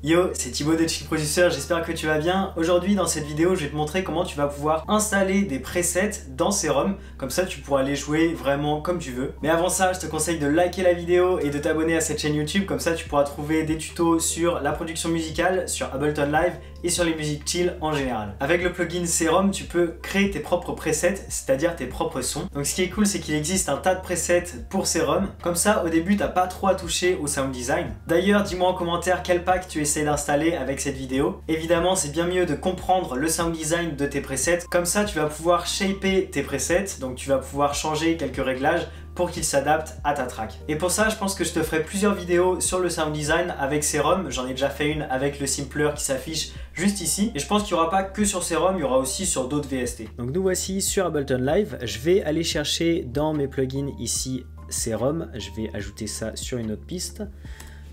Yo, c'est Thibaut de Chill Producer, j'espère que tu vas bien. Aujourd'hui dans cette vidéo, je vais te montrer comment tu vas pouvoir installer des presets dans Serum. Comme ça, tu pourras les jouer vraiment comme tu veux. Mais avant ça, je te conseille de liker la vidéo et de t'abonner à cette chaîne YouTube. Comme ça, tu pourras trouver des tutos sur la production musicale, sur Ableton Live et sur les musiques chill en général. Avec le plugin Serum, tu peux créer tes propres presets, c'est-à-dire tes propres sons. Donc ce qui est cool, c'est qu'il existe un tas de presets pour Serum. Comme ça, au début, t'as pas trop à toucher au sound design. D'ailleurs, dis-moi en commentaire quel pack tu essaies d'installer avec cette vidéo. Évidemment, c'est bien mieux de comprendre le sound design de tes presets. Comme ça, tu vas pouvoir shaper tes presets, donc tu vas pouvoir changer quelques réglages pour qu'ils s'adaptent à ta track. Et pour ça, je pense que je te ferai plusieurs vidéos sur le sound design avec Serum. J'en ai déjà fait une avec le Simpler qui s'affiche juste ici. Et je pense qu'il n'y aura pas que sur Serum, il y aura aussi sur d'autres VST. Donc nous voici sur Ableton Live. Je vais aller chercher dans mes plugins ici Serum. Je vais ajouter ça sur une autre piste.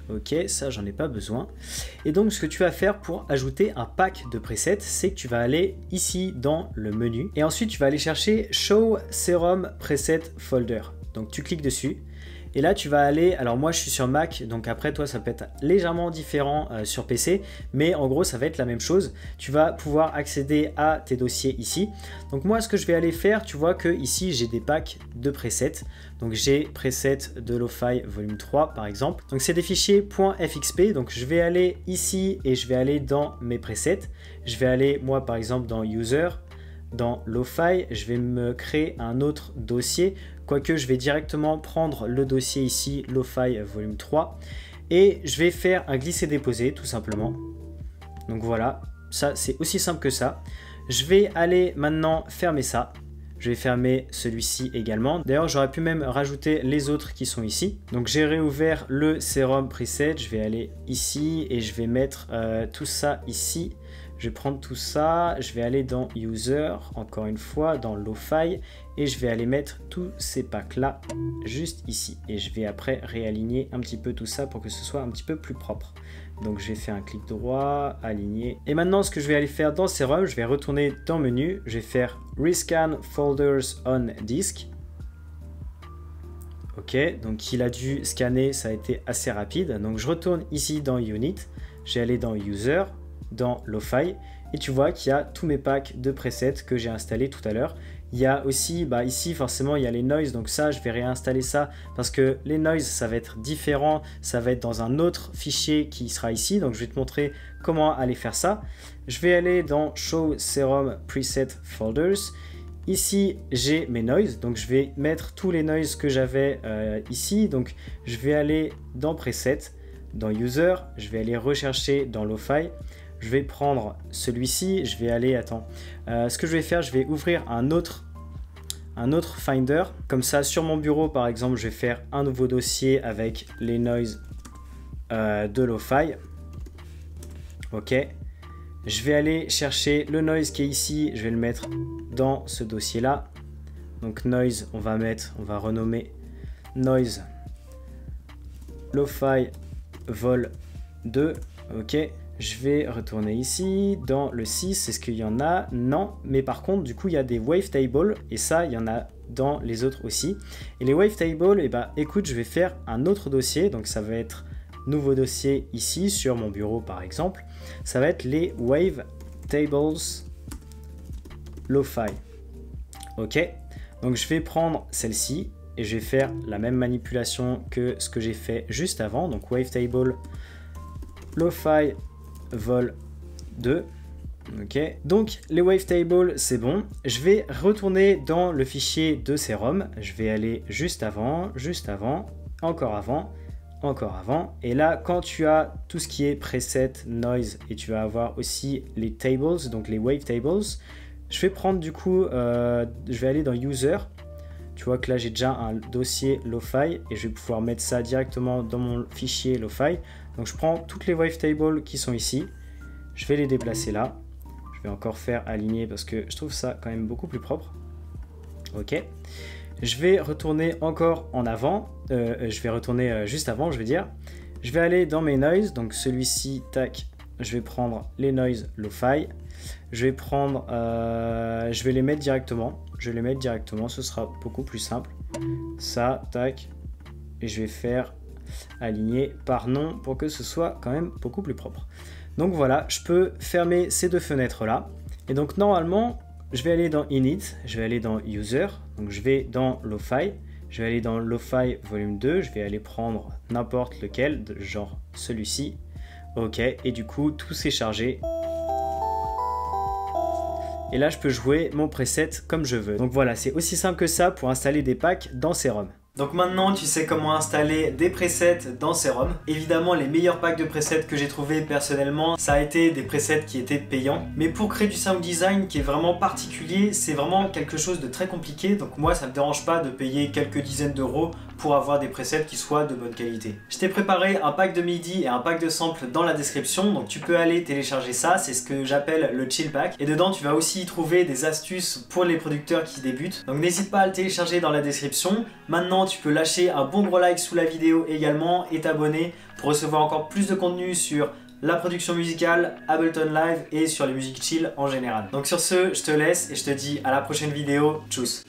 Ok, ça j'en ai pas besoin. Et donc ce que tu vas faire pour ajouter un pack de presets, c'est que tu vas aller ici dans le menu et ensuite tu vas aller chercher Show Serum Preset Folder. Donc tu cliques dessus et là tu vas aller, alors moi je suis sur Mac, donc après toi ça peut être légèrement différent sur PC, mais en gros ça va être la même chose. Tu vas pouvoir accéder à tes dossiers ici. Donc moi ce que je vais aller faire, tu vois que ici j'ai des packs de presets. Donc j'ai preset de Lo-Fi volume 3 par exemple. Donc c'est des fichiers .fxp, donc je vais aller ici et je vais aller dans mes presets. Je vais aller moi par exemple dans User, dans Lo-Fi, je vais me créer un autre dossier. Quoique je vais directement prendre le dossier ici, Lo-Fi volume 3, et je vais faire un glisser-déposer tout simplement. Donc voilà, ça c'est aussi simple que ça. Je vais aller maintenant fermer ça. Je vais fermer celui-ci également. D'ailleurs, j'aurais pu même rajouter les autres qui sont ici. Donc j'ai réouvert le Serum Preset. Je vais aller ici et je vais mettre tout ça ici. Je vais prendre tout ça, je vais aller dans User, encore une fois, dans Lo-Fi, et je vais aller mettre tous ces packs-là juste ici. Et je vais après réaligner un petit peu tout ça pour que ce soit un petit peu plus propre. Donc je vais faire un clic droit, aligner. Et maintenant, ce que je vais aller faire dans Serum, je vais retourner dans Menu, je vais faire Rescan Folders on Disk. Ok, donc il a dû scanner, ça a été assez rapide. Donc je retourne ici dans Unit, je vais aller dans User, dans Lo-Fi et tu vois qu'il y a tous mes packs de presets que j'ai installés tout à l'heure. Il y a aussi, ici forcément il y a les noise, donc ça je vais réinstaller ça parce que les noise ça va être différent, ça va être dans un autre fichier qui sera ici, donc je vais te montrer comment aller faire ça. Je vais aller dans Show Serum Preset Folders. Ici j'ai mes noise, donc je vais mettre tous les noise que j'avais ici, donc je vais aller dans Preset, dans User, je vais aller rechercher dans Lo-Fi. Je vais prendre celui-ci, je vais aller, ce que je vais faire, je vais ouvrir un autre Finder. Comme ça, sur mon bureau, par exemple, je vais faire un nouveau dossier avec les noise de Lo-Fi. Ok. Je vais aller chercher le noise qui est ici, je vais le mettre dans ce dossier-là. Donc noise, on va renommer noise Lo-Fi vol 2. Ok. Je vais retourner ici, dans le 6, est-ce qu'il y en a? Non, mais par contre, du coup, il y a des wavetables, et ça, il y en a dans les autres aussi. Et les wavetables, écoute, je vais faire un autre dossier, donc ça va être nouveau dossier ici, sur mon bureau par exemple. Ça va être les wavetables Lo-Fi. Ok, donc je vais prendre celle-ci, et je vais faire la même manipulation que ce que j'ai fait juste avant, donc wavetable Lo-Fi vol 2. Ok, donc les wavetables c'est bon. Je vais retourner dans le fichier de Serum. Je vais aller juste avant, encore avant, encore avant. Et là, quand tu as tout ce qui est preset, noise, et tu vas avoir aussi les tables, donc les wavetables, je vais prendre du coup, je vais aller dans User. Tu vois que là j'ai déjà un dossier Lo-Fi et je vais pouvoir mettre ça directement dans mon fichier Lo-Fi. Donc je prends toutes les wavetables qui sont ici, je vais les déplacer là. Je vais encore faire aligner parce que je trouve ça quand même beaucoup plus propre. Ok. Je vais retourner encore en avant, je vais retourner juste avant, je veux dire. Je vais aller dans mes noise, donc celui-ci, tac, je vais prendre les noise Lo-Fi. Je vais prendre, je vais les mettre directement. Ce sera beaucoup plus simple. Ça, tac, et je vais faire aligner par nom pour que ce soit quand même beaucoup plus propre. Donc voilà, je peux fermer ces deux fenêtres là. Et donc normalement, je vais aller dans Init, je vais aller dans User, donc je vais dans Lo-Fi, je vais aller dans Lo-Fi volume 2, je vais aller prendre n'importe lequel, genre celui-ci. Ok, et du coup, tout s'est chargé. Et là, je peux jouer mon preset comme je veux. Donc voilà, c'est aussi simple que ça pour installer des packs dans Serum. Donc maintenant, tu sais comment installer des presets dans Serum. Évidemment, les meilleurs packs de presets que j'ai trouvé personnellement, ça a été des presets qui étaient payants. Mais pour créer du sound design qui est vraiment particulier, c'est vraiment quelque chose de très compliqué. Donc moi, ça me dérange pas de payer quelques dizaines d'euros pour avoir des presets qui soient de bonne qualité. Je t'ai préparé un pack de MIDI et un pack de samples dans la description. Donc tu peux aller télécharger ça, c'est ce que j'appelle le chill pack. Et dedans, tu vas aussi y trouver des astuces pour les producteurs qui débutent. Donc n'hésite pas à le télécharger dans la description. Maintenant, tu peux lâcher un bon gros like sous la vidéo également et t'abonner pour recevoir encore plus de contenu sur la production musicale, Ableton Live et sur les musiques chill en général. Donc sur ce, je te laisse et je te dis à la prochaine vidéo. Tchuss!